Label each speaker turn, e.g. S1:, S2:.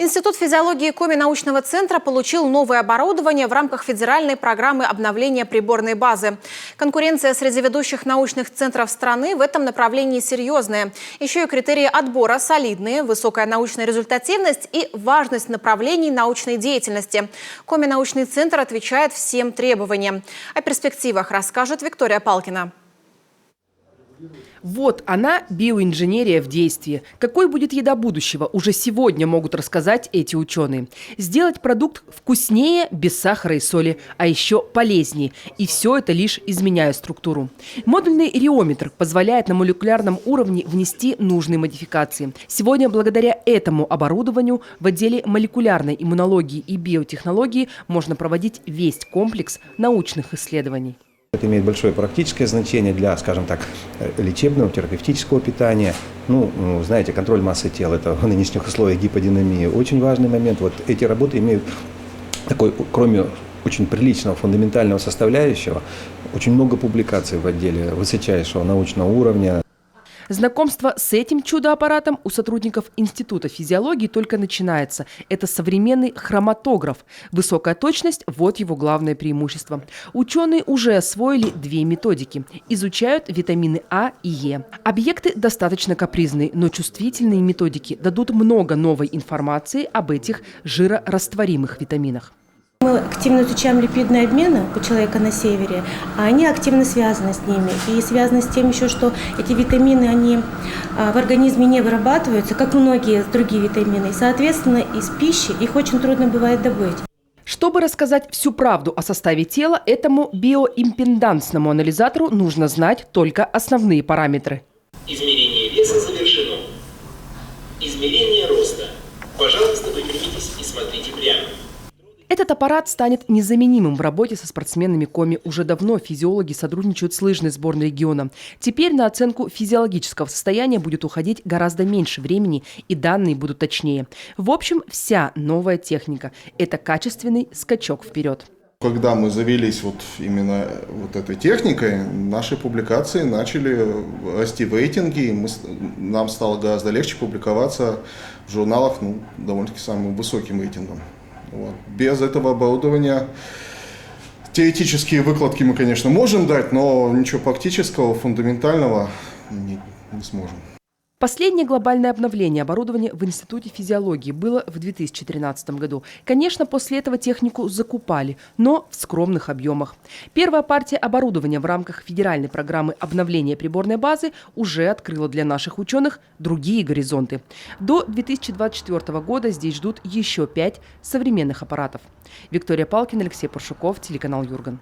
S1: Институт физиологии Коми научного центра получил новое оборудование в рамках федеральной программы обновления приборной базы. Конкуренция среди ведущих научных центров страны в этом направлении серьезная. Еще и критерии отбора солидные, высокая научная результативность и важность направлений научной деятельности. Коми научный центр отвечает всем требованиям. О перспективах расскажет Виктория Палкина.
S2: Вот она, биоинженерия в действии. Какой будет еда будущего, уже сегодня могут рассказать эти ученые. Сделать продукт вкуснее, без сахара и соли, а еще полезнее. И все это лишь изменяя структуру. Модульный реометр позволяет на молекулярном уровне внести нужные модификации. Сегодня благодаря этому оборудованию в отделе молекулярной иммунологии и биотехнологии можно проводить весь комплекс научных исследований.
S3: Это имеет большое практическое значение для, скажем так, лечебного, терапевтического питания. Знаете, контроль массы тела – это в нынешних условиях гиподинамии очень важный момент. Вот эти работы имеют такой, кроме очень приличного фундаментального составляющего, очень много публикаций в отделе высочайшего научного уровня.
S2: Знакомство с этим чудо-аппаратом у сотрудников Института физиологии только начинается. Это современный хроматограф. Высокая точность – вот его главное преимущество. Ученые уже освоили две методики. Изучают витамины А и Е. Объекты достаточно капризные, но чувствительные методики дадут много новой информации об этих жирорастворимых витаминах.
S4: Мы активно изучаем липидные обмены у человека на севере, а они активно связаны с ними. И связаны с тем еще, что эти витамины, они в организме не вырабатываются, как многие другие витамины. И, соответственно, из пищи их очень трудно бывает добыть.
S2: Чтобы рассказать всю правду о составе тела, этому биоимпедансному анализатору нужно знать только основные параметры.
S5: Измерение веса завершено. Измерение роста. Пожалуйста, выпрямитесь и смотрите прямо.
S2: Этот аппарат станет незаменимым в работе со спортсменами Коми. Уже давно физиологи сотрудничают с лыжной сборной региона. Теперь на оценку физиологического состояния будет уходить гораздо меньше времени, и данные будут точнее. В общем, вся новая техника – это качественный скачок вперед.
S6: Когда мы завелись именно этой техникой, наши публикации начали расти в рейтинге, и нам стало гораздо легче публиковаться в журналах довольно-таки самым высоким рейтингом. Без этого оборудования теоретические выкладки мы, конечно, можем дать, но ничего практического, фундаментального не сможем.
S2: Последнее глобальное обновление оборудования в Институте физиологии было в 2013 году. Конечно, после этого технику закупали, но в скромных объемах. Первая партия оборудования в рамках федеральной программы обновления приборной базы уже открыла для наших ученых другие горизонты. До 2024 года здесь ждут еще 5 современных аппаратов. Виктория Палкина, Алексей Паршуков, телеканал Юрган.